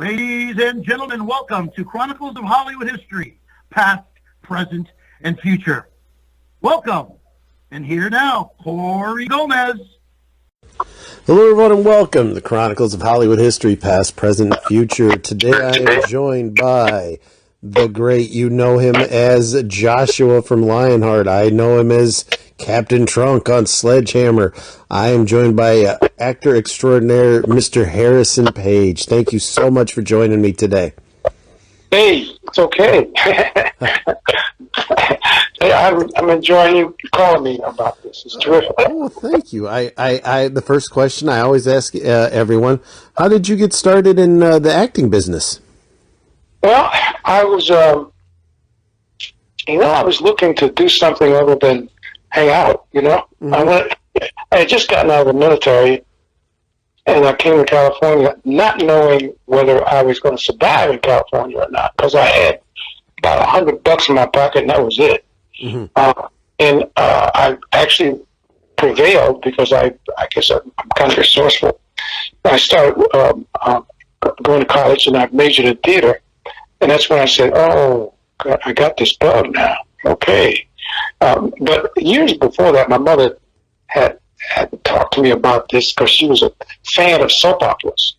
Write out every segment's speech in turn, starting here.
Ladies and gentlemen, welcome to Chronicles of Hollywood History, past, present, and future. Welcome. And here now, Corey Gomez. Hello, everyone, and welcome to Chronicles of Hollywood History, past, present, and future. Today I am joined by the great, you know him as Joshua from Lionheart. I know him as Captain Trunk on Sledgehammer. I am joined by actor extraordinaire, Mr. Harrison Page. Thank you so much for joining me today. Hey, it's okay. Hey, I'm enjoying you calling me about this. It's terrific. Oh, thank you. The first question I always ask everyone: how did you get started in the acting business? Well, I was, I was looking to do something other than hang out. Mm-hmm. I had just gotten out of the military, and I came to California, not knowing whether I was going to survive in California or not, because I had about $100 in my pocket, and that was it. Mm-hmm. I actually prevailed because I guess I'm kind of resourceful. I started going to college, and I majored in theater, and that's when I said, "Oh, I got this bug now." Okay, but years before that, my mother had talked to me about this because she was a fan of soap operas,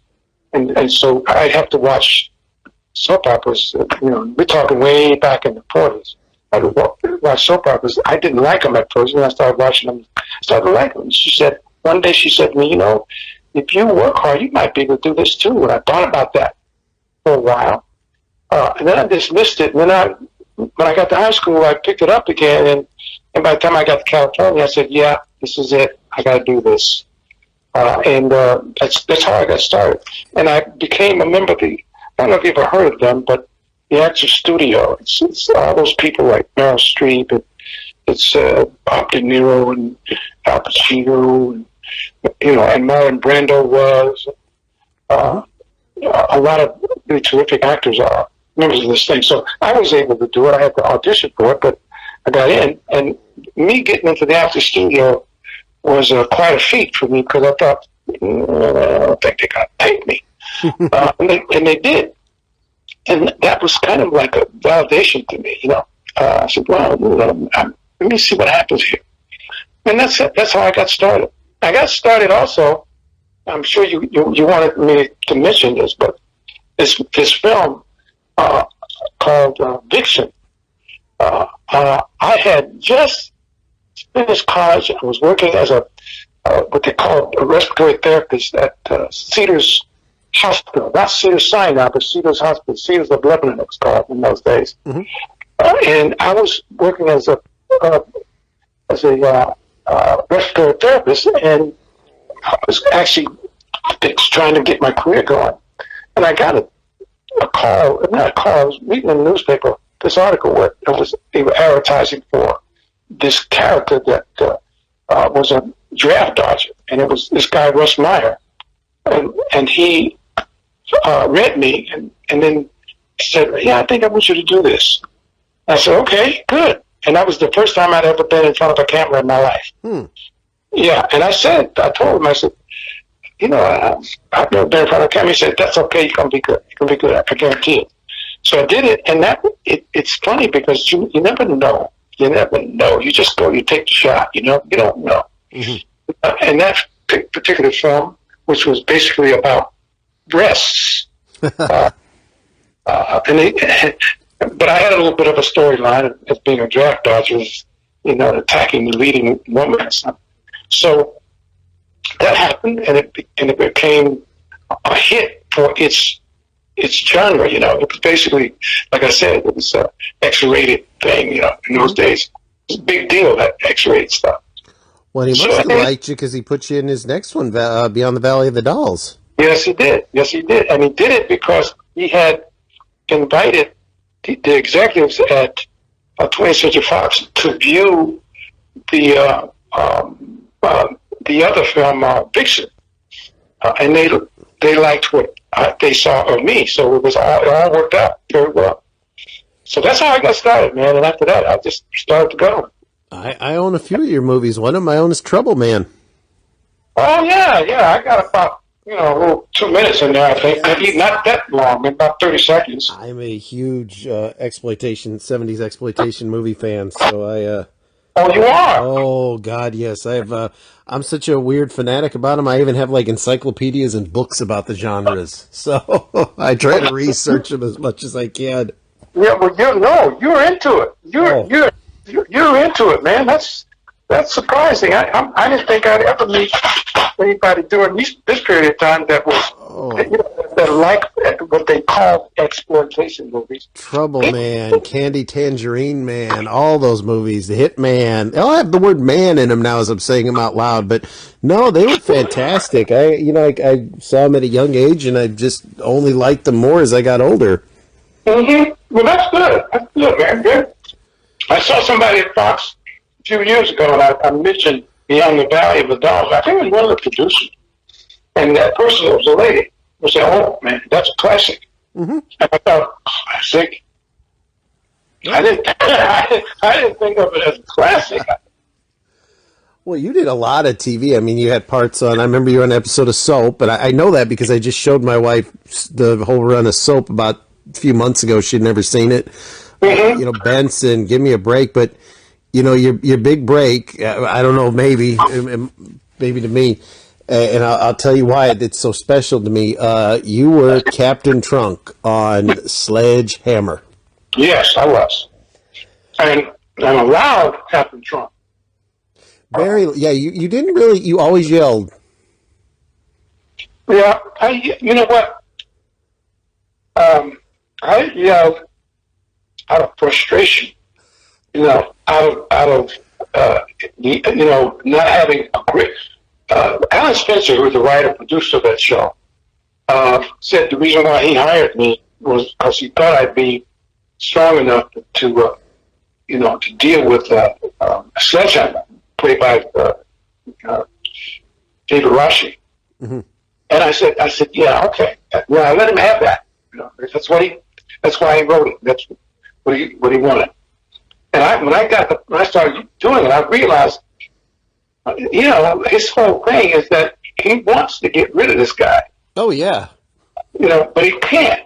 and so I'd have to watch soap operas. We're talking way back in the 40s. I'd watch soap operas. I didn't like them at first, and I started watching them. Started liking them. One day she said to me, if you work hard, you might be able to do this too. And I thought about that for a while, and then I dismissed it. And then when I got to high school, I picked it up again, and by the time I got to California, I said, "Yeah, this is it. I got to do this." That's how I got started. And I became a member of I don't know if you've ever heard of them, but the Actors Studio. It's all those people like Meryl Streep, and it's Bob De Niro and Al Pacino, and and Marlon Brando was. A lot of really terrific actors are members of this thing. So I was able to do it. I had to audition for it, but I got in. And me getting into the Actors Studio was quite a feat for me, because I thought, I don't think they're going to take me. And they did. And that was kind of like a validation to me, I said, well, let me see what happens here. And that's it. That's how I got started. I got started also, I'm sure you wanted me to mention this, but this film called Vixen, I had just finished college. I was working as what they call a respiratory therapist at Cedars Hospital, not Cedars Sinai, but Cedars Hospital, Cedars of Lebanon it was called in those days. Mm-hmm. And I was working as a respiratory therapist, and I was actually trying to get my career going. And I got a call, not a call, I was reading in the newspaper this article where they were advertising for this character that was a draft dodger, and it was this guy Russ Meyer, and he read me and then said, "Yeah, I think I want you to do this." I said, "Okay, good." And that was the first time I'd ever been in front of a camera in my life. Yeah, and I told him, I said, I've never been in front of a camera. He said, "That's okay, you're gonna be good. You're gonna be good, I guarantee it." So I did it, and it's funny because you never know. You never know. You just go, you take the shot, you don't know. Mm-hmm. And that particular film, which was basically about breasts, but I had a little bit of a storyline as being a draft dodger, attacking the leading woman. So that happened, and it became a hit for its genre. It was basically, like I said, it was a X-rated thing. In those days, it was a big deal, that X-rated stuff. Well, he must have liked you because he put you in his next one, Beyond the Valley of the Dolls. Yes, he did. And he did it because he had invited the executives at 20th Century Fox to view the other film, Vixen, and they liked what they saw of me, so it all worked out very well. So that's how I got started, man. And after that, I just started to go. I own a few of your movies. One of them I own is Trouble Man. Oh yeah. I got about a little 2 minutes in there, I think. Maybe not that long, maybe about 30 seconds. I'm a huge 70s exploitation movie fan, so Oh, you are? oh God, yes, I'm such a weird fanatic about them. I even have like encyclopedias and books about the genres, so I try to research them as much as I can. Yeah, well, you're into it. You're into it, man. That's surprising. I didn't think I'd ever meet anybody during this period of time that was that liked what they call exploitation movies. Trouble Man, Candy Tangerine Man, all those movies, The Hitman. They all have the word man in them now as I'm saying them out loud, but no, they were fantastic. I saw them at a young age, and I just only liked them more as I got older. Mm-hmm. Well, that's good. That's good, man. Good. I saw somebody at Fox a few years ago, and I mentioned Beyond the Valley of the Dolls. I think it was one of the producers. And that person, was a lady, was saying, "Oh, man, that's a classic." Mm-hmm. And I thought, classic? Yeah. I didn't think of it as a classic. Well, you did a lot of TV. I mean, you had parts on, I remember you were on an episode of Soap, but I know that because I just showed my wife the whole run of Soap about a few months ago. She'd never seen it. Mm-hmm. Benson, Give Me a Break, but your big break, I don't know, maybe to me, and I'll tell you why it's so special to me. You were Captain Trunk on Sledgehammer. Yes, I was. And I'm a loud Captain Trunk. You didn't really, you always yelled. Yeah, you know what? I yelled out of frustration, out of not having a grip. Alan Spencer, who was the writer producer of that show, said the reason why he hired me was because he thought I'd be strong enough to deal with Sledgehammer, played by David Rashi. Mm-hmm. And I said, yeah, okay, yeah, I let him have that. That's why he wrote it. That's what he wanted. And when I started doing it, I realized, his whole thing is that he wants to get rid of this guy. Oh yeah. But he can't.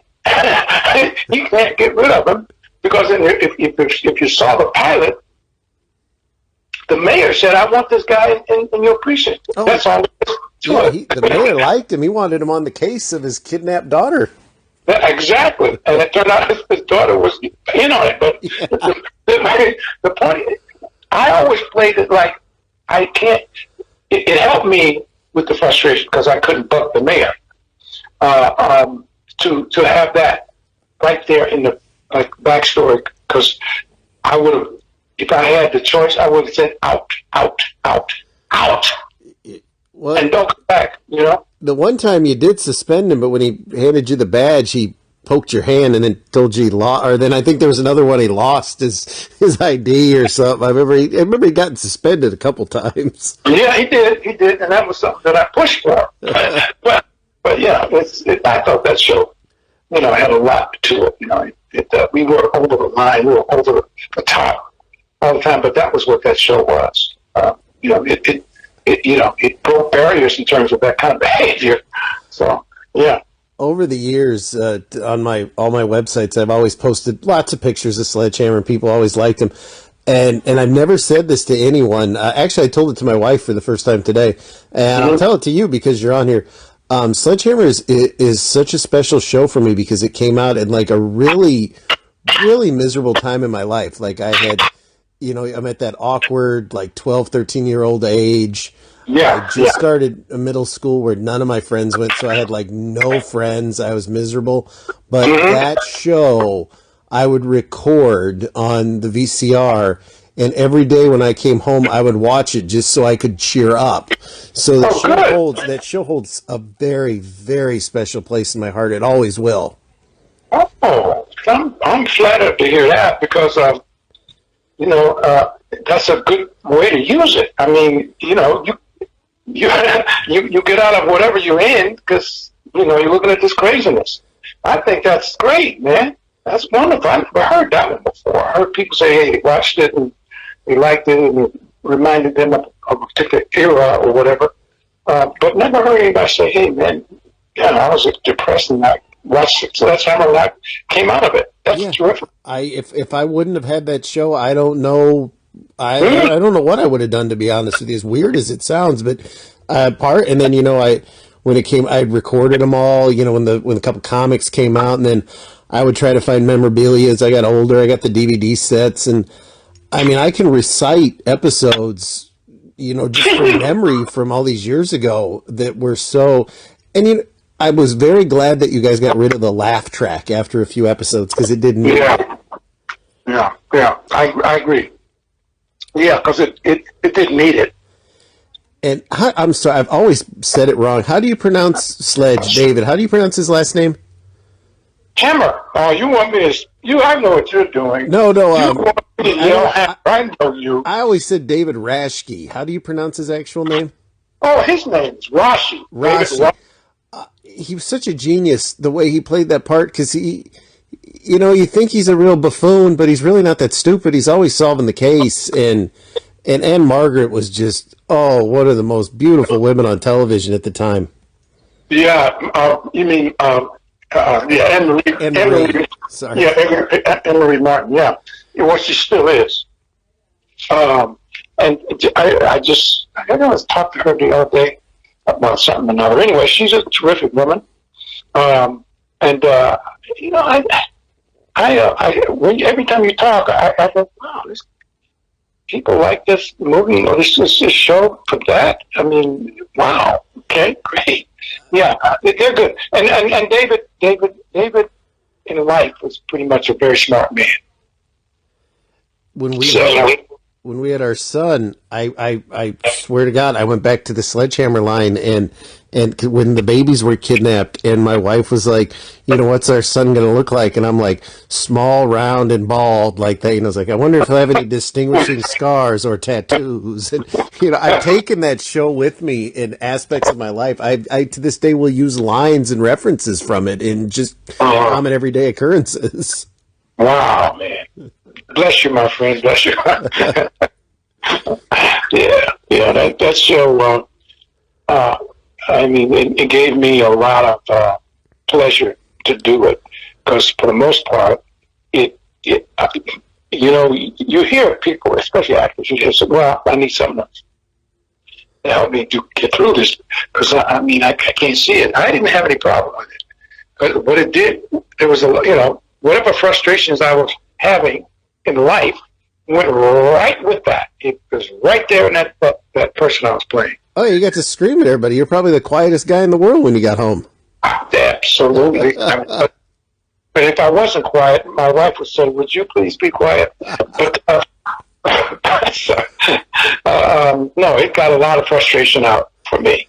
He can't get rid of him because if you saw the pilot, the mayor said, "I want this guy in your precinct." Oh. That's all. Yeah, the mayor liked him. He wanted him on the case of his kidnapped daughter. Yeah, exactly, and it turned out his daughter was in on it. But the point, I always played it like I can't. It helped me with the frustration because I couldn't buck the mayor. To have that right there in the backstory, because I would have, if I had the choice, I would have said out, well, and don't come back. The one time you did suspend him, but when he handed you the badge, he poked your hand and then told you he lost. Or then I think there was another one, he lost his ID or something. I remember he got suspended a couple times. Yeah, he did, and that was something that I pushed for. But yeah, I thought that show, had a lot to it. We were over the line, we were over the top all the time. But that was what that show was. It broke barriers in terms of that kind of behavior. So yeah. Over the years, on all my websites, I've always posted lots of pictures of Sledgehammer, and people always liked him. And I've never said this to anyone. Actually, I told it to my wife for the first time today, and I'll tell it to you because you're on here. Sledgehammer is such a special show for me because it came out at like a really, really miserable time in my life. Like I had, I'm at that awkward, like 12, 13-year-old age. Yeah. I just started a middle school where none of my friends went, so I had like no friends. I was miserable. But that show I would record on the VCR, and every day when I came home, I would watch it just so I could cheer up. So that show holds a very, very special place in my heart. It always will. Oh, I'm flattered to hear that because that's a good way to use it. I mean, you get out of whatever you're in because you're looking at this craziness. I think that's great, man. That's wonderful. I've never heard that one before. I heard people say, "Hey, they watched it and they liked it and it reminded them of a particular era or whatever." But never heard anybody say, "Hey, man, yeah, I was depressed and I watched Sledgehammer and I came out of it." That's terrific. If I wouldn't have had that show, I don't know. I don't know what I would have done, to be honest with you. As weird as it sounds, but and then when it came, I recorded them all. When a couple comics came out, and then I would try to find memorabilia as I got older. I got the DVD sets, and I mean, I can recite episodes, just from memory from all these years ago that were so. And I was very glad that you guys got rid of the laugh track after a few episodes because it didn't. Yeah. I agree. Yeah, because it didn't need it. And I'm sorry, I've always said it wrong. How do you pronounce Sledge, David? How do you pronounce his last name? Hammer. Oh, you want me to? I know what you're doing. No. I know you. I always said David Rashke. How do you pronounce his actual name? Oh, his name's Rashi. He was such a genius the way he played that part because you think he's a real buffoon, but he's really not that stupid. He's always solving the case, and Anne Margaret was just one of the most beautiful women on television at the time. Yeah, you mean Anne Marie? Sorry. Yeah, Anne Marie Martin. Yeah, well, she still is. And I was talking to her the other day about something or another. Anyway, she's a terrific woman. Every time you talk, I go, wow, people like this movie or this show for that. I mean, wow. Okay, great. Yeah, they're good. And David in life was pretty much a very smart man. When we had our son, I swear to God, I went back to the Sledgehammer line, and when the babies were kidnapped, and my wife was like, what's our son going to look like? And I'm like, small, round, and bald, like that. I was like, I wonder if he'll have any distinguishing scars or tattoos. And, I've taken that show with me in aspects of my life. I to this day will use lines and references from it in just common everyday occurrences. Wow, man. Bless you, my friend. Bless you. That show, it gave me a lot of pleasure to do it because for the most part, you hear people, especially actors, you just say, well, I need something else to help me get through this because, I can't see it. I didn't have any problem with it. But what it did, there was whatever frustrations I was having in life went right with that. It was right there in that person I was playing. Oh, you got to scream at everybody. You're probably the quietest guy in the world when you got home. Absolutely. But if I wasn't quiet, my wife would say, "Would you please be quiet?" But no, it got a lot of frustration out for me.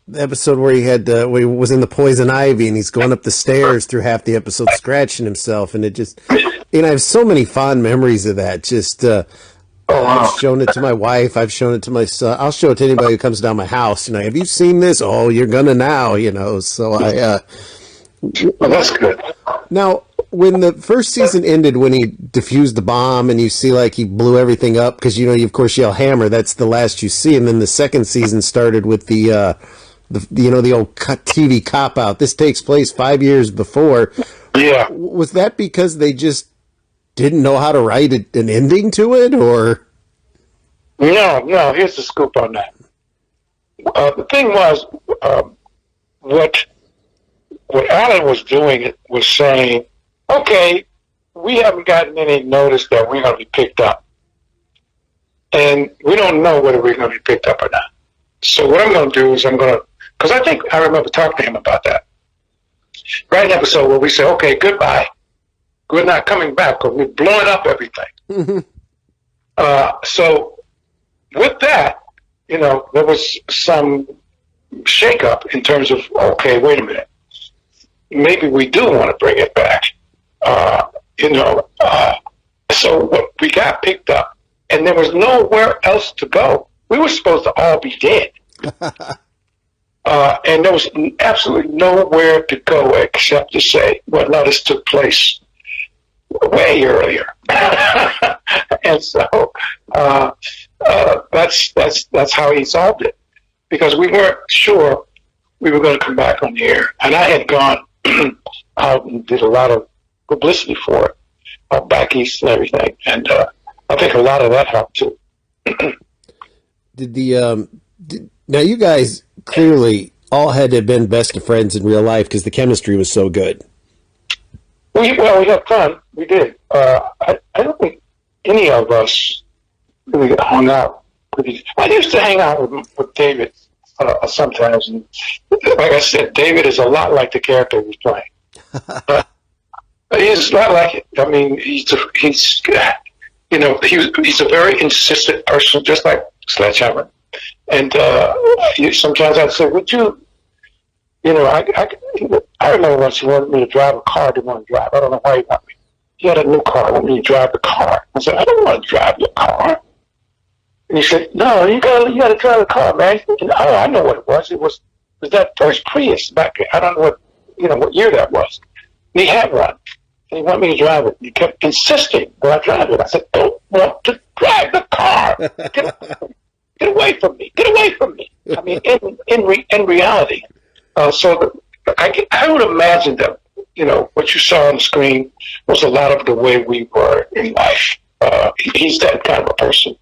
The episode where where he was in the poison ivy and he's going up the stairs through half the episode scratching himself, and it just, I have so many fond memories of that. Just, I've shown it to my wife. I've shown it to my son. I'll show it to anybody who comes down my house. Have you seen this? Oh, you're gonna now. So well, that's good. Now, when the first season ended, when he defused the bomb and you see like he blew everything up, because you of course yell hammer. That's the last you see, and then the second season started with the old TV cop out. This takes place 5 years before. Yeah. Was that because they just didn't know how to write an ending to it, or? No. Here's the scoop on that. The thing was, what Alan was doing was saying, okay, we haven't gotten any notice that we're going to be picked up. And we don't know whether we're going to be picked up or not. So what I'm going to do is because I think I remember talking to him about that. Write an episode where we say, okay, goodbye. We're not coming back because we're blowing up everything. Mm-hmm. So with that, there was some shakeup in terms of, okay, wait a minute. Maybe we do want to bring it back. So we got picked up and there was nowhere else to go. We were supposed to all be dead. And there was absolutely nowhere to go except to say, well, no, this took place way earlier. And so that's how he solved it, because we weren't sure we were going to come back on the air, and I had gone out and did a lot of publicity for it, back east and everything, and I think a lot of that helped too. Now you guys clearly all had to have been best of friends in real life because the chemistry was so good. We had fun. We did. I don't think any of us really hung out. I used to hang out with David sometimes, and like I said, David is a lot like the character he's playing. But he's not like it. I mean, he's a very insistent person, just like Sledgehammer. And sometimes I'd say, would you? I remember once he wanted me to drive a car. I didn't want to drive. I don't know why he wanted me. He had a new car. He wanted me to drive the car. I said, I don't want to drive your car. And he said, no, you got to drive the car, man. And, I know what it was. It was that first Prius back there. I don't know what year that was. And he had one. And he wanted me to drive it. He kept insisting that I drive it. I said, I don't want to drive the car. Get away from me. Get away from me. I mean, in reality. So I would imagine that, what you saw on the screen was a lot of the way we were in life. He's that kind of a person.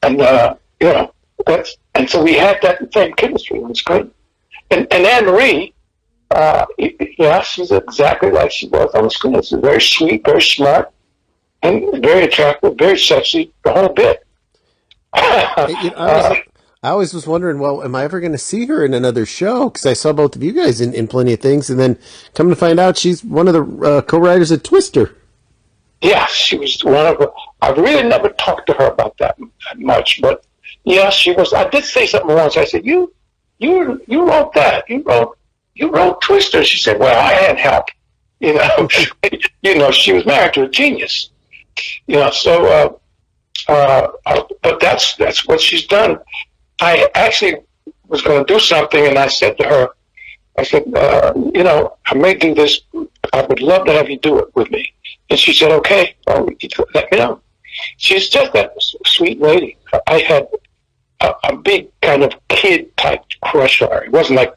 And, and so we had that same chemistry on the screen. And Anne-Marie, she's exactly like she was on the screen. She's very sweet, very smart, and very attractive, very sexy, the whole bit. I always was wondering, well, am I ever going to see her in another show? Because I saw both of you guys in plenty of things, and then come to find out she's one of the co-writers of Twister. Yeah, she was one of them. I really never talked to her about that much, but yeah, she was. I did say something once. I said, "You wrote that. You wrote Twister." She said, "Well, I had help. She was married to a genius. So, but that's what she's done." I actually was going to do something, and I said to her, I may do this. I would love to have you do it with me. And she said, okay, let me know. She's just that sweet lady. I had a big kind of kid-type crush on her. It wasn't like,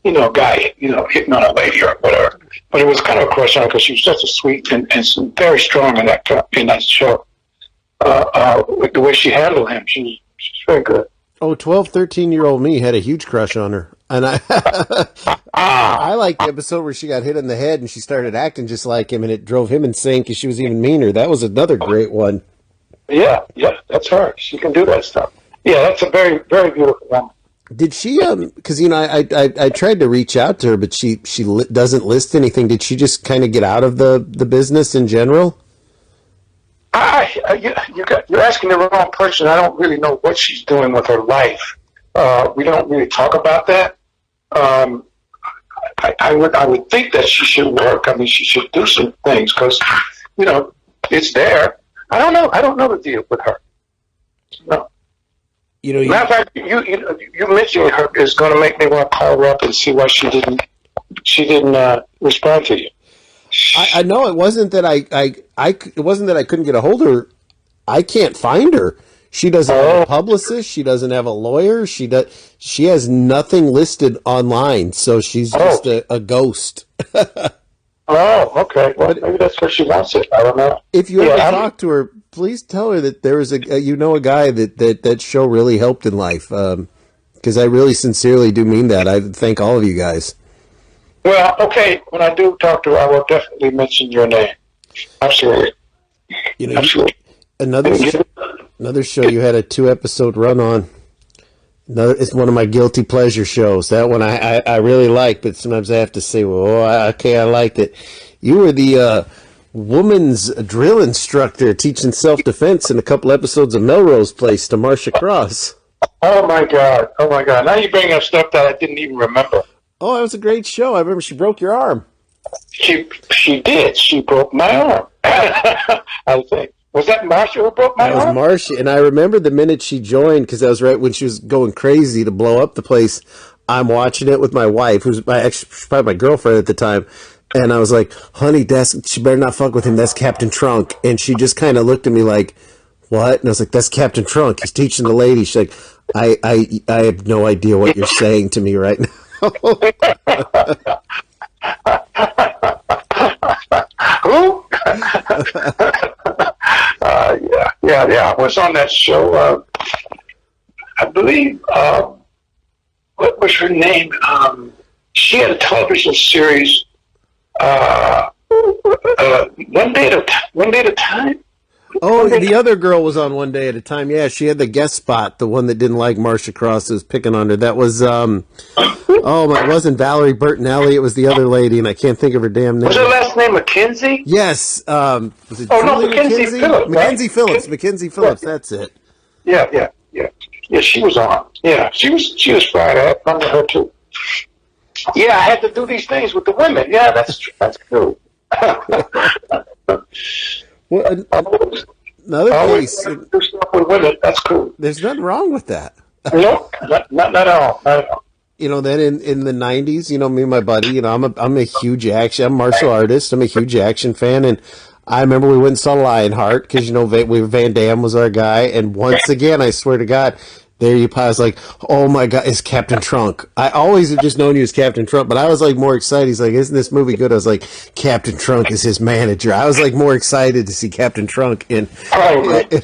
a guy, hitting on a lady or whatever. But it was kind of a crush on her because she was just a sweet and very strong in that show. With the way she handled him, she's very good. Oh, 12, 13-year-old me had a huge crush on her. And I liked the episode where she got hit in the head and she started acting just like him, and it drove him insane because she was even meaner. That was another great one. Yeah, that's her. She can do that stuff. Yeah, that's a very, very beautiful woman. Did she, because, I tried to reach out to her, but she doesn't list anything. Did she just kind of get out of the business in general? You're asking the wrong person. I don't really know what she's doing with her life. We don't really talk about that. I would think that she should work. I mean, she should do some things because, it's there. I don't know. I don't know the deal with her. No. Matter of fact, you mentioning her is going to make me want to call her up and see why she didn't respond to you. I know it wasn't that it wasn't that I couldn't get a hold of her. I can't find her. She doesn't have a publicist. She doesn't have a lawyer. She has nothing listed online, so she's just a ghost. Oh, okay. Well, maybe that's where she wants it. I don't know. If you ever talk to her, please tell her that there is a guy that show really helped in life. Because I really sincerely do mean that. I thank all of you guys. Well, okay. When I do talk to her, I will definitely mention your name. Absolutely. Absolutely. Another show you had a 2-episode run on. It's one of my guilty pleasure shows. That one I really like, but sometimes I have to say, I liked it. You were the woman's drill instructor teaching self-defense in a couple episodes of Melrose Place to Marcia Cross. Oh, my God. Now you bring up stuff that I didn't even remember. Oh, that was a great show. I remember she broke your arm. She did. She broke my arm. I think. Was that Marcia who broke my arm? That was Marcia, and I remember the minute she joined, because that was right when she was going crazy to blow up the place. I'm watching it with my wife, who's probably my girlfriend at the time, and I was like, honey, she better not fuck with him. That's Captain Trunk. And she just kind of looked at me like, what? And I was like, that's Captain Trunk. He's teaching the lady. She's like, I have no idea what you're saying to me right now. Who? Yeah. I was on that show. I believe. What was her name? She had a television series. One day at a time. Oh, the other girl was on One Day at a Time. Yeah, she had the guest spot, the one that didn't like Marcia Cross, was picking on her. That was, it wasn't Valerie Bertinelli. It was the other lady, and I can't think of her damn name. Was her last name Mackenzie? Yes. Was it Mackenzie Phillips. Mackenzie Phillips. Mackenzie Phillips. That's it. Yeah. Yeah, she was on. Yeah, she was Friday. I had fun with her too. Yeah, I had to do these things with the women. Yeah, that's cool. Well, another case. Do stuff with women. That's cool. There's nothing wrong with that. No, not at all. Not at all. You know, then in the 90s, you know, me and my buddy, you know, I'm a huge I'm a martial artist. I'm a huge action fan. And I remember we went and saw Lionheart because, you know, Van Damme was our guy. And once again, I swear to God, there you pause like, oh my God, it's Captain Trunk. I always have just known you as Captain Trunk, but I was like more excited. He's like, isn't this movie good? I was like, Captain Trunk is his manager. I was like more excited to see Captain Trunk in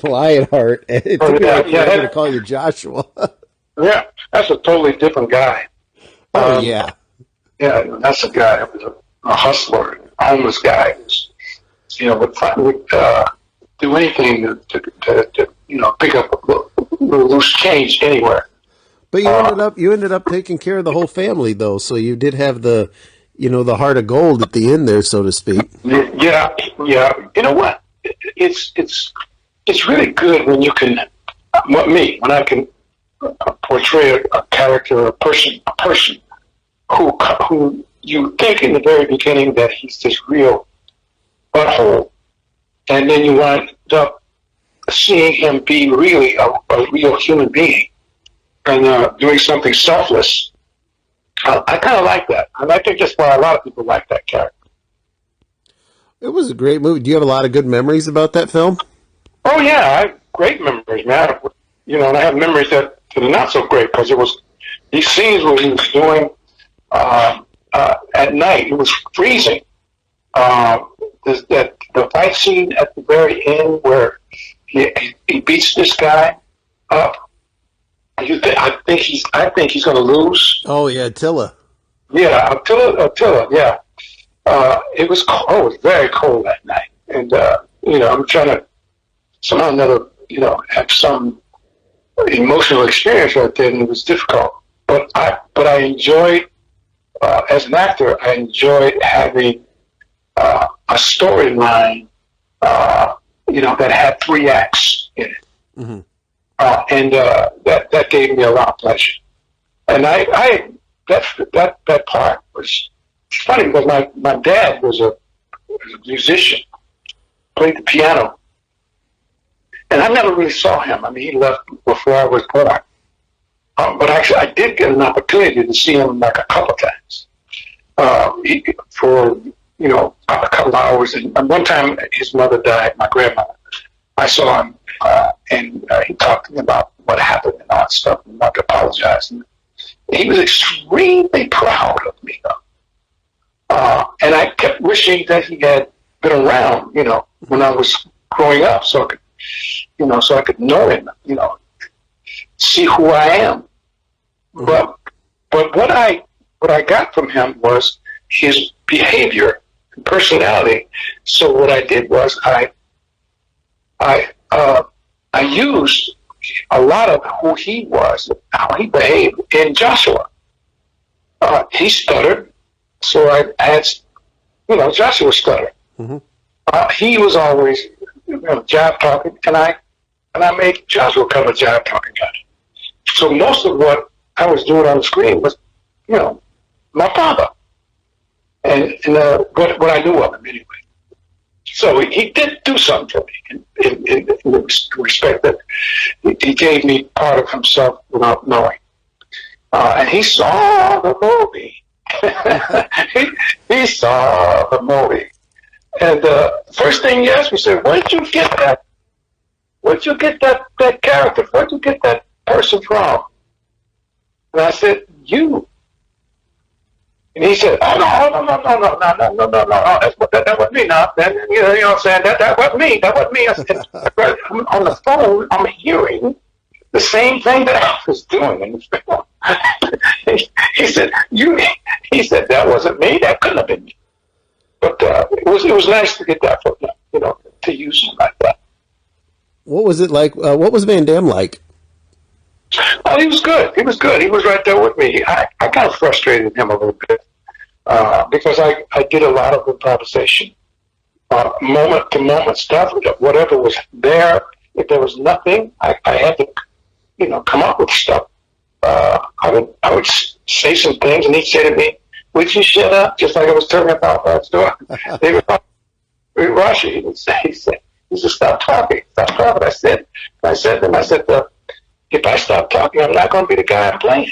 Lionheart. And it took me like forever to call you Joshua. Yeah, that's a totally different guy. Oh, yeah. Yeah, that's a guy that was a hustler, a homeless guy. You know, would do anything to you know, pick up a loose change anywhere. But you ended up taking care of the whole family, though. So you did have the, you know, the heart of gold at the end there, so to speak. Yeah. You know what? It's really good when you can, when I can portray a character, a person who you think in the very beginning that he's this real butthole, and then you wind up seeing him be really a real human being and doing something selfless. I kind of like that. And I think that's why a lot of people like that character. It was a great movie. Do you have a lot of good memories about that film? Oh, yeah. I have great memories, man. You know, and I have memories that are not so great because it was these scenes where he was doing at night. It was freezing. The fight scene at the very end where he beats this guy up. I think he's going to lose. Oh yeah, Attila. Yeah, Attila. Yeah. It was cold. Oh, it was very cold that night, and you know, I'm trying to somehow or another, you know, have some emotional experience right there, and it was difficult. But I enjoyed as an actor. I enjoyed having a storyline, you know, that had 3 acts in it. Mm-hmm. And that gave me a lot of pleasure. And that part was funny because my dad was a musician, played the piano, and I never really saw him. I mean, he left before I was born. But actually, I did get an opportunity to see him like a couple times for, you know, a couple of hours. And one time, his mother died, my grandmother. I saw him, and he talked to me about what happened and all that stuff, and like apologized. And he was extremely proud of me, though. And I kept wishing that he had been around, you know, when I was growing up, so I could know him, you know, see who I am. Mm-hmm. But what I got from him was his behavior and personality. So what I did was I used a lot of who he was, how he behaved in Joshua. He stuttered, so I had, you know, Joshua stuttered. Mm-hmm. He was always, you know, jive talking, and I made Joshua kind of a jive talking guy. So most of what I was doing on the screen was, you know, my father, and what I knew of him anyway. So he did do something for me in the respect that he gave me part of himself without knowing. And he saw the movie. he saw the movie. And the first thing he asked me, said, "Where did you get that where'd you get that character? Where'd you get that person from? And I said, you. And he said, oh, no, that wasn't me now. You know what I'm saying? That wasn't me. That wasn't me. I said, on the phone, I'm hearing the same thing that I was doing in the film. He said, he said, that wasn't me. That couldn't have been me. But it was nice to get that from him, you know, to use him like that. What was it like? What was Van Damme like? Oh, he was good. He was good. He was right there with me. I kind of frustrated him a little bit because I did a lot of improvisation, moment to moment stuff. Whatever was there, if there was nothing, I had to, you know, come up with stuff. I would say some things, and he'd say to me, "Would you shut up?" Just like I was telling about that story. Rashi, he said, "Stop talking, stop talking." I said, if I stop talking, I'm not going to be the guy I'm playing.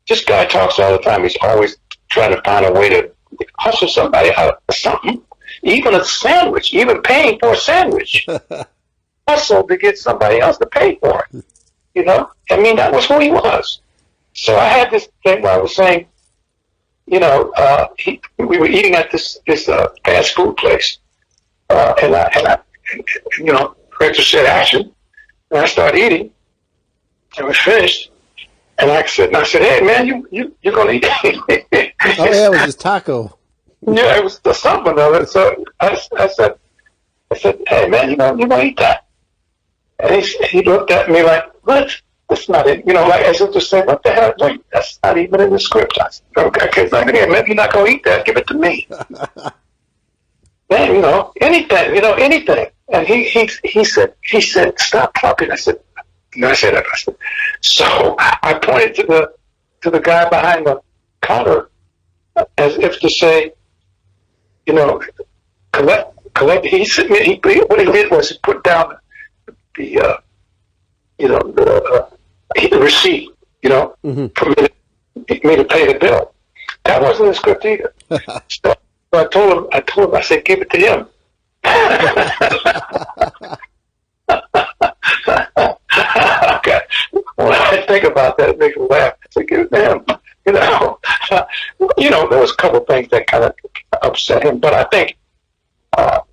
This guy talks all the time. He's always trying to find a way to hustle somebody out of something, even a sandwich, even paying for a sandwich. Hustle to get somebody else to pay for it. You know, I mean, that was who he was. So I had this thing where I was saying, you know, we were eating at this fast food place, and I, you know, Rector said action, and I started eating. And we finished, and I said, "Hey, man, you're gonna eat?" Oh yeah, it was his taco. Yeah, it was something of it. So I said, "Hey, man, you gonna eat that?" And he looked at me like, "What? That's not it." You know, like as if to say, "What the hell? Like, that's not even in the script." I said, "Okay, maybe you're not gonna eat that. Give it to me." Man, you know, anything. And he said, "Stop talking." I said. No, I said that. So I pointed to the guy behind the counter as if to say, you know, collect. What he did was he put down the receipt, you know, for me to pay the bill. That wasn't in the script either. So I told him, I said, give it to him. Okay. When I think about that, it makes me laugh. I said, give it to him. You know, there was a couple of things that kind of upset him, but I think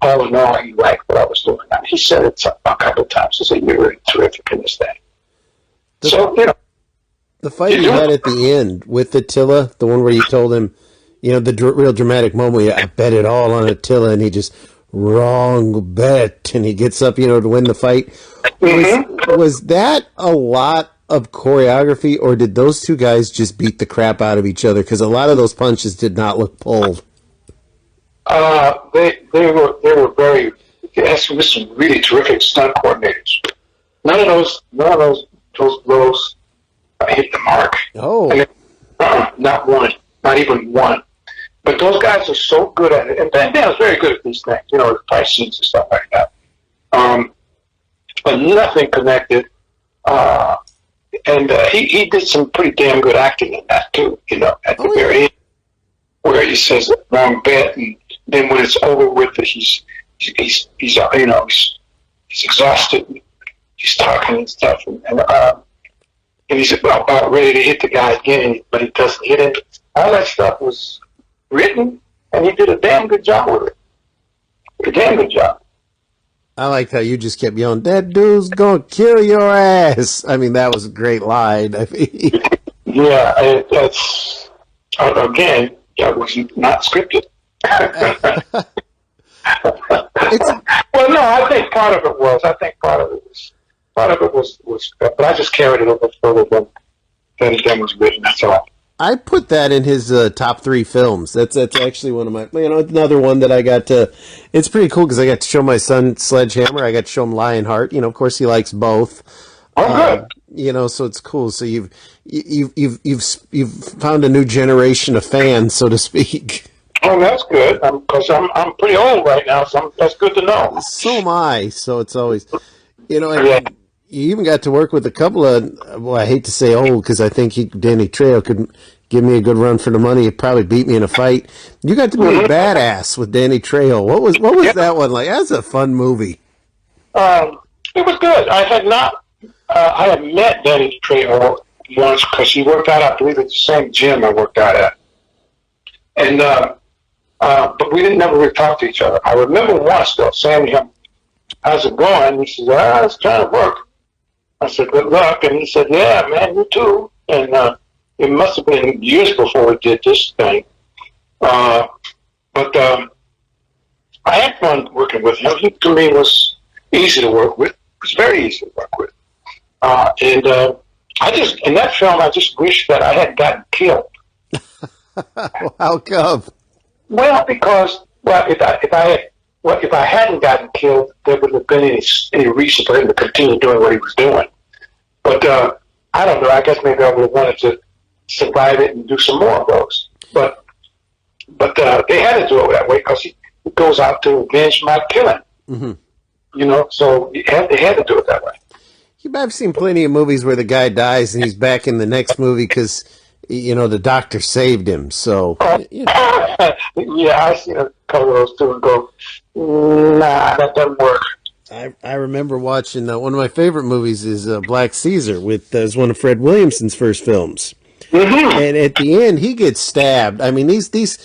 all in all, he liked what I was doing. He said it a couple of times. He said, "You're really terrific in this thing." So, you know. The fight you had at the end with Attila, the one where you told him, you know, the real dramatic moment where I bet it all on Attila, and he just, wrong bet, and he gets up, you know, to win the fight. Was that a lot of choreography, or did those two guys just beat the crap out of each other? Because a lot of those punches did not look pulled. They were very. With some really terrific stunt coordinators. None of those blows hit the mark. Oh, and not one, not even one. But those guys are so good at it, and Van Damme's very good at these things. You know, the fight scenes and stuff like that. But nothing connected. And he did some pretty damn good acting in that too. You know, at the very end, where he says wrong bet, and then when it's over with, he's you know, he's exhausted. He's talking and stuff, and he's about ready to hit the guy again, but he doesn't hit him. All that stuff was written, and he did a damn good job with it. A damn good job. I liked how you just kept yelling, "That dude's gonna kill your ass." I mean, that was a great line. I mean, yeah, that's again, that was not scripted. Well, no, I think part of it was. But I just carried it a little further than was written. That's all. I put that in his top 3 films. That's actually one of my, you know, another one that I got to. It's pretty cool because I got to show my son Sledgehammer. I got to show him Lionheart. You know, of course, he likes both. Oh, good. You know, so it's cool. So you've found a new generation of fans, so to speak. Oh, that's good. Because I'm pretty old right now, so that's good to know. So am I. So it's always, you know, and you even got to work with a couple of, well, I hate to say old because I think Danny Trejo could give me a good run for the money. He'd probably beat me in a fight. You got to be a badass with Danny Trejo. What was that one like? That's a fun movie. It was good. I had met Danny Trejo once because he worked out, I believe, at the same gym I worked out at. And, but we didn't never really talk to each other. I remember once, though, saying to him, "How's it going?" He says, "It's trying to work." I said, "Good luck." And he said, "Yeah, man, you too." And it must have been years before we did this thing. But I had fun working with him. He, to me, was easy to work with. It was very easy to work with. And in that film, I just wish that I hadn't gotten killed. How come? Well, because if I hadn't gotten killed, there wouldn't have been any reason for him to continue doing what he was doing. But I don't know. I guess maybe I would have wanted to survive it and do some more of those. But they had to do it that way because he goes out to avenge my killing. Mm-hmm. You know, so they had to do it that way. I've seen plenty of movies where the guy dies and he's back in the next movie because, the doctor saved him. So, yeah, I've seen a couple of those too and go, nah, that doesn't work. I remember watching one of my favorite movies is Black Caesar, was one of Fred Williamson's first films. Mm-hmm. And at the end, he gets stabbed. I mean, these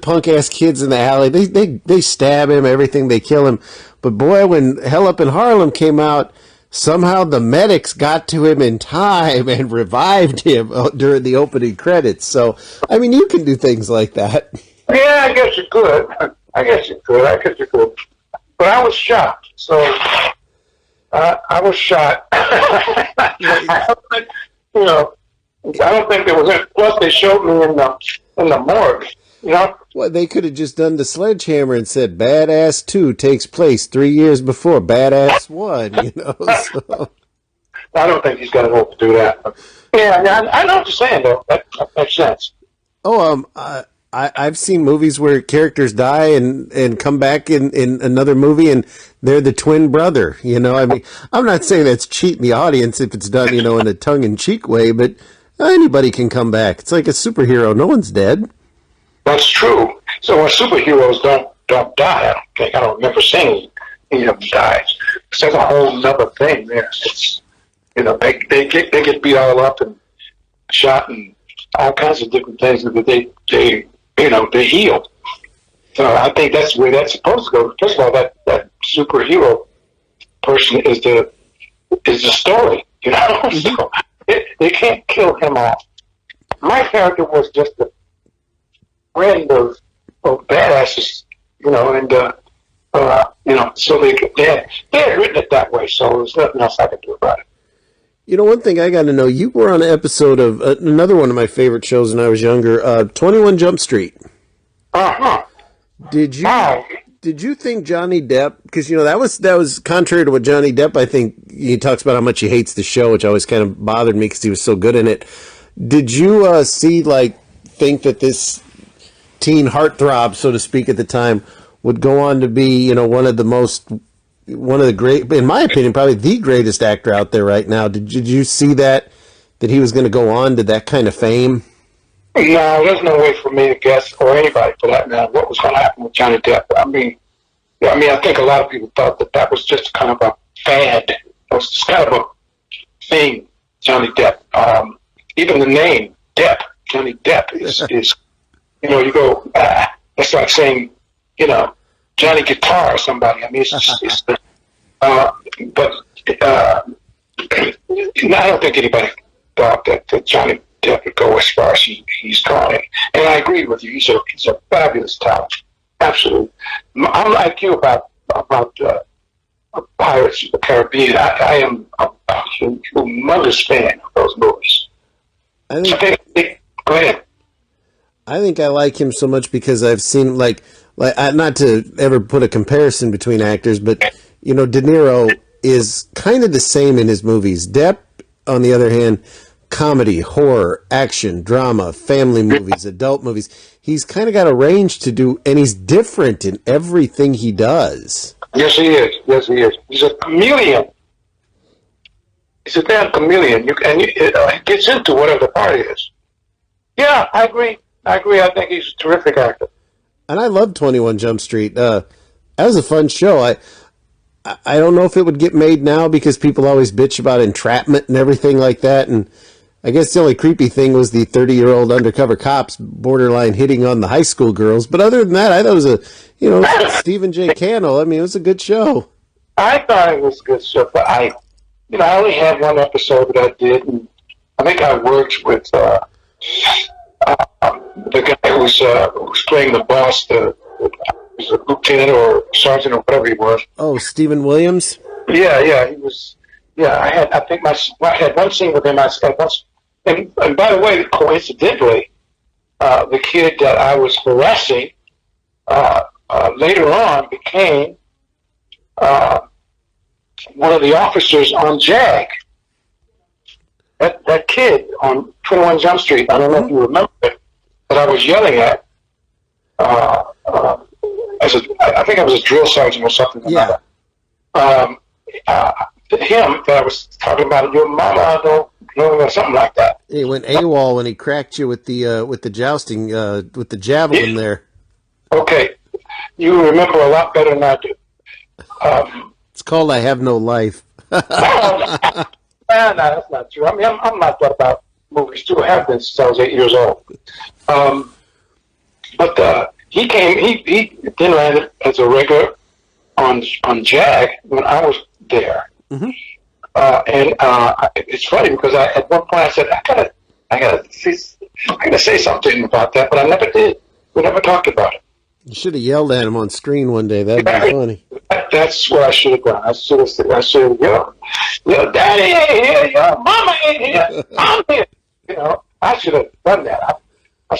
punk ass kids in the alley, they stab him, everything, they kill him. But boy, when Hell Up in Harlem came out, somehow the medics got to him in time and revived him during the opening credits. So, I mean, you can do things like that. Yeah, I guess you could. But I was shot. So, I was shot. I don't think there was any. Plus, they showed me in the morgue. Well, they could have just done the Sledgehammer and said Badass 2 takes place 3 years before Badass 1, So. I don't think he's got to hope to do that. But yeah, I know what you're saying, though. That makes sense. Oh, I've seen movies where characters die and come back in another movie and they're the twin brother, I mean, I'm not saying that's cheating the audience if it's done, in a tongue-in-cheek way, but anybody can come back. It's like a superhero. No one's dead. That's true. So when superheroes don't die, I don't remember seeing any of them die. So that's a whole nother thing there. It's, they get beat all up and shot and all kinds of different things that they heal. So I think that's the way that's supposed to go. First of all, that superhero person is the story, Mm-hmm. So they can't kill him off. My character was just a friend of badasses, so they had written it that way, so there's nothing else I could do about it. One thing I got to know, you were on an episode of another one of my favorite shows when I was younger, 21 Jump Street. Uh-huh. Did you think Johnny Depp, because, that was contrary to what Johnny Depp, I think, he talks about how much he hates the show, which always kind of bothered me because he was so good in it. Did you think that this teen heartthrob, so to speak, at the time, would go on to be, one of the great, in my opinion, probably the greatest actor out there right now? Did you see that he was going to go on to that kind of fame? No, there's no way for me to guess, or anybody for that matter, what was going to happen with Johnny Depp. I think a lot of people thought that was just kind of a fad. It was just kind of a thing, Johnny Depp. Even the name Depp, Johnny Depp, is you go, it's like saying, Johnny Guitar or somebody. I mean, it's but I don't think anybody thought that Johnny Depp would go as far as he's gone. And I agree with you. He's a fabulous talent. Absolutely. I'm like you about Pirates of the Caribbean. I am a humongous fan of those movies. Go ahead. I think I like him so much because I've seen not to ever put a comparison between actors, but De Niro is kind of the same in his movies. Depp, on the other hand, comedy, horror, action, drama, family movies, adult movies. He's kind of got a range to do, and he's different in everything he does. Yes, he is. He's a chameleon. He's a damn chameleon. He gets into whatever the part is. Yeah, I agree. I think he's a terrific actor. And I love 21 Jump Street. That was a fun show. I don't know if it would get made now because people always bitch about entrapment and everything like that. And I guess the only creepy thing was the 30-year-old undercover cops borderline hitting on the high school girls. But other than that, I thought it was Stephen J. Cannell. I mean, it was a good show. I thought it was a good show, but I only had one episode that I did, and I think I worked with the guy who was playing the boss, he was a lieutenant or sergeant or whatever he was. Oh, Stephen Williams? Yeah, he was. Yeah, I had one scene with him. And by the way, coincidentally, the kid that I was harassing later on became one of the officers on JAG. That kid on 21 Jump Street, I don't know if you remember it, that I was yelling at. I think I was a drill sergeant or something. Yeah. Him that I was talking about, your mama don't know, or something like that. He went AWOL when he cracked you with the jousting, with the javelin there. Okay. You remember a lot better than I do. It's called I Have No Life. No, that's not true. I mean, I'm not that about movies too. I have been since I was 8 years old. But he then landed as a regular on JAG when I was there. Mm-hmm. And it's funny because at one point I said I gotta say something about that, but I never did. We never talked about it. You should have yelled at him on screen one day. That'd be funny. That's what I should have done. I should have said, yo, daddy ain't here, yo, mama ain't here, I'm here. I should have done that. I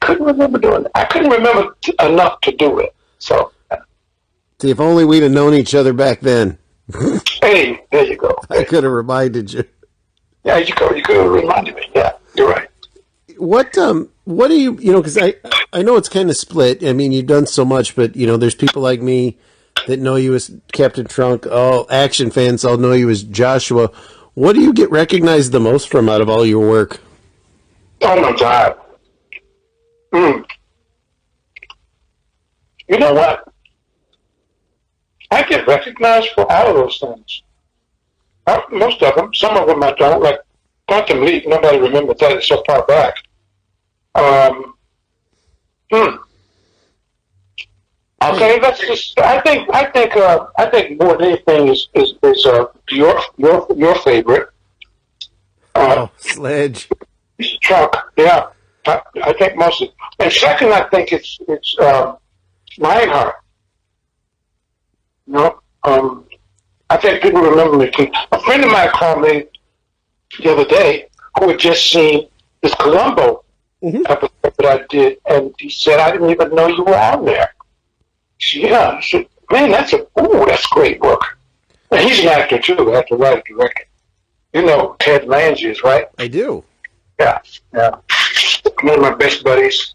couldn't remember doing it. I couldn't remember enough to do it. So, see, if only we'd have known each other back then. Hey, there you go. I could have reminded you. Yeah, you could have reminded me. Yeah, you're right. What do you, because I know it's kind of split. I mean, you've done so much, but, there's people like me that know you as Captain Trunk. All action fans all know you as Joshua. What do you get recognized the most from out of all your work? Oh, my God. You know what? I get recognized for all of those things. Most of them. Some of them I don't. Like Quantum Leap, nobody remembers that. It's so far back. Okay, let's just. I think more than anything is your favorite. Sledge. Trunk. Yeah, I think mostly. And second, I think it's Lionheart. I think people remember me. A friend of mine called me the other day who had just seen this Columbo episode that I did, and he said, I didn't even know you were on there. I said, man, that's great work. And he's an actor, too, actor, writer, director. You know Ted Langes, right? I do. Yeah. One of my best buddies.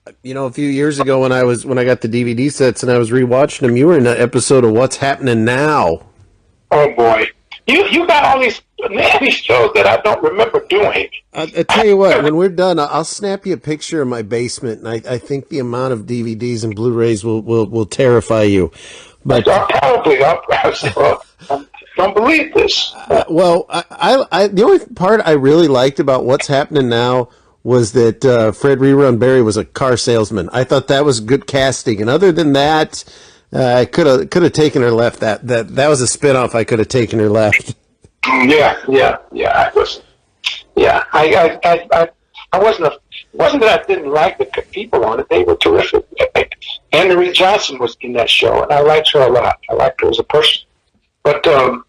A few years ago when I got the DVD sets and I was rewatching them, you were in an episode of What's Happening Now. Oh boy, you got all these shows that I don't remember doing. I tell you what, when we're done, I'll snap you a picture of my basement, and I think the amount of DVDs and Blu-rays will terrify you. But I don't believe this. Well, I the only part I really liked about What's Happening Now was that Fred Rerun Barry was a car salesman. I thought that was good casting, and other than that, I could have taken her left. That was a spinoff. I could have taken her left. Yeah. I was. Yeah, I wasn't. It wasn't that I didn't like the people on it. They were terrific. Anne Marie Johnson was in that show, and I liked her a lot. I liked her as a person, but I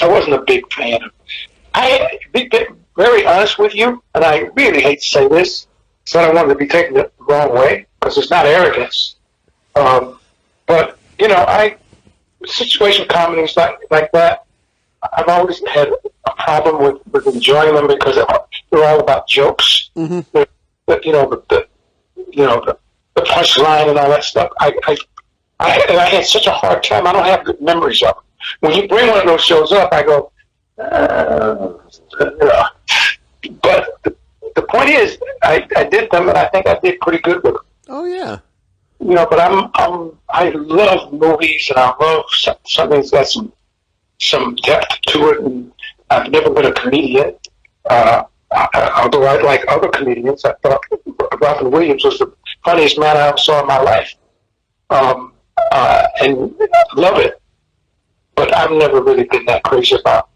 wasn't a big fan of. I be very honest with you, and I really hate to say this, so I don't want to be taken the wrong way, because it's not arrogance. But situation comedies like that, I've always had a problem with enjoying them because they're all about jokes. Mm-hmm. The punchline and all that stuff. I had such a hard time. I don't have good memories of them. When you bring one of those shows up, I go, But the point is, I did them, and I think I did pretty good with them. Oh yeah. but I love movies, and I love something that's got some depth to it. And I've never been a comedian, although I like other comedians. I thought Robin Williams was the funniest man I ever saw in my life, and love it. But I've never really been that crazy about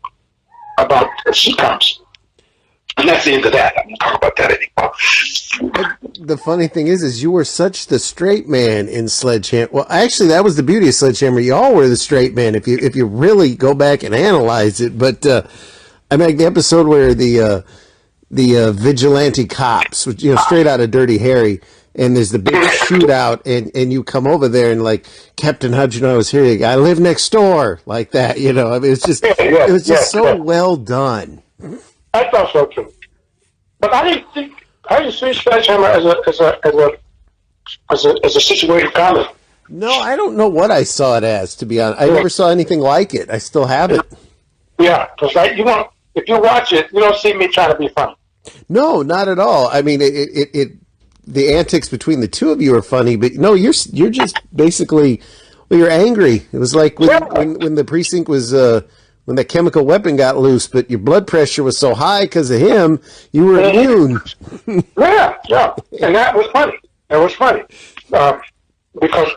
sitcoms. And that's the end of that. I'm not talking about that anymore. But the funny thing is you were such the straight man in Sledgehammer. Well, actually, that was the beauty of Sledgehammer. Y'all were the straight man if you really go back and analyze it. But I mean, the episode where the vigilante cops, straight out of Dirty Harry, and there's the big shootout, and you come over there and like, Captain, how'd you know I was here? I live next door, like that. I mean, it's just it was just so well done. I thought so too, but I didn't see Sledgehammer as a situated comedy. No, I don't know what I saw it as, to be honest. I never saw anything like it. I still have it. Yeah, because if you watch it, you don't see me trying to be funny. No, not at all. I mean, the antics between the two of you are funny, but no, you're just basically, you're angry. It was like when the precinct was. When that chemical weapon got loose, but your blood pressure was so high because of him, you were immune. Yeah, and that was funny. It was funny because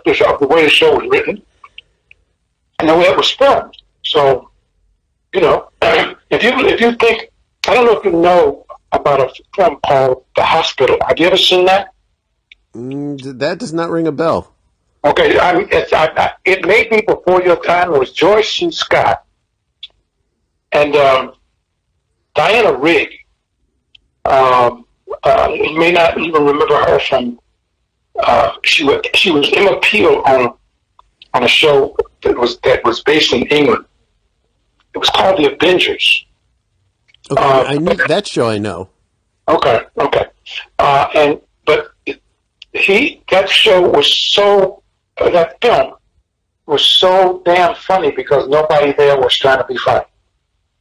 the way the show was written and the way it was filmed. So, if you think, I don't know if you know about a film called The Hospital. Have you ever seen that? That does not ring a bell. Okay, it may be before your time. It was George C. Scott. And Diana Rigg, you may not even remember her from. She was Emma Peel on a show that was based in England. It was called The Avengers. Okay, I knew that show. I know. Okay. That film was so damn funny because nobody there was trying to be funny.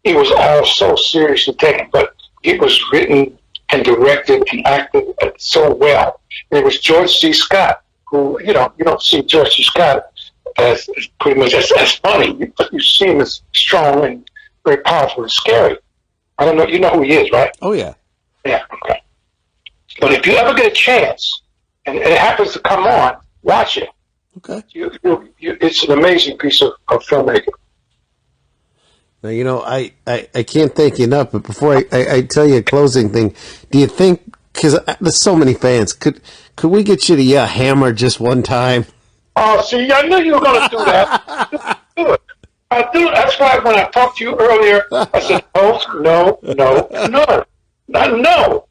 It was all so seriously taken, but it was written and directed and acted so well. And it was George C. Scott, who, you don't see George C. Scott as pretty much as funny. You see him as strong and very powerful and scary. I don't know, you know who he is, right? Oh, yeah. Yeah, okay. But if you ever get a chance, and it happens to come on, watch it. Okay. It's an amazing piece of filmmaking. Now, I can't thank you enough, but before I tell you a closing thing, do you think, because there's so many fans, could we get you to hammer just one time? Oh, see, I knew you were going to do that. Do it. I do. That's why when I talked to you earlier, I said, oh, no. I'm not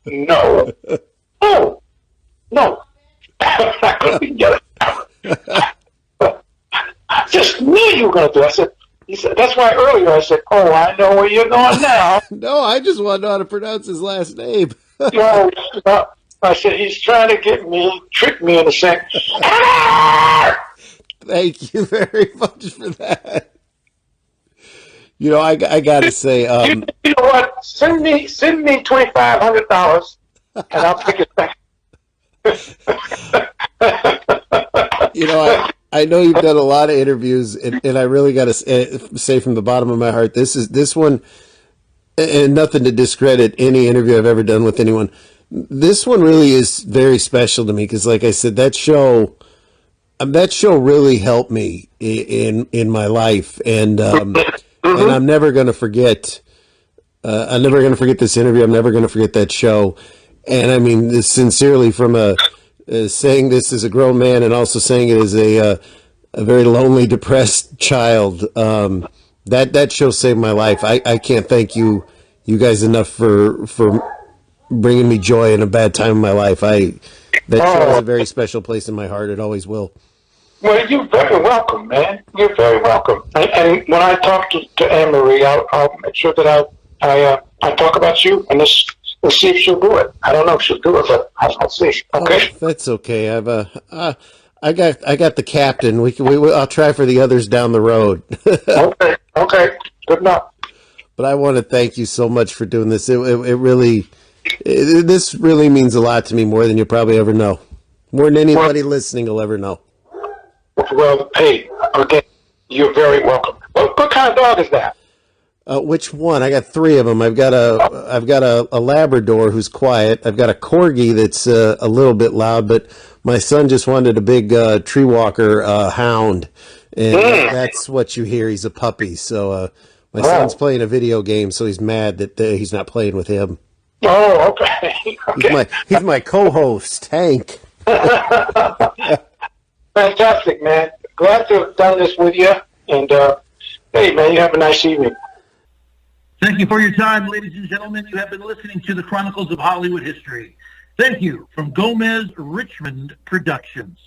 going to be yelling. I just knew you were going to do it. He said, that's why earlier I said, oh, I know where you're going now. No, I just want to know how to pronounce his last name. I said, he's trying to trick me into saying, Thank you very much for that. I got to say, you know what? Send me $2,500 and I'll take it back. I know you've done a lot of interviews, and I really got to say from the bottom of my heart, this one, and nothing to discredit any interview I've ever done with anyone. This one really is very special to me because, like I said, that show really helped me in my life, and I'm never going to forget. I'm never going to forget this interview. I'm never going to forget that show, and I mean this sincerely from saying this as a grown man and also saying it as a very lonely, depressed child. That show saved my life. I can't thank you guys enough for bringing me joy in a bad time in my life. That show has a very special place in my heart. It always will. Well, you're very welcome, man. You're very welcome. And when I talk to Anne Marie, I'll make sure that I talk about you and let's see if she'll do it. I don't know if she'll do it, but I'll see. Okay. Oh, that's okay. I got the captain. I'll try for the others down the road. Okay. Good enough. But I want to thank you so much for doing this. This really means a lot to me, more than you probably ever know. More than anybody listening will ever know. Well, hey, again, you're very welcome. What kind of dog is that? Which one? I got three of them. I've got a Labrador who's quiet. I've got a Corgi that's a little bit loud, but my son just wanted a big tree walker hound, and that's what you hear. He's a puppy, so my son's playing a video game, so he's mad that he's not playing with him. Oh, okay. He's my co-host, Hank. Fantastic, man. Glad to have done this with you, and hey, man, you have a nice evening. Thank you for your time, ladies and gentlemen. You have been listening to the Chronicles of Hollywood History. Thank you from Gomez Richmond Productions.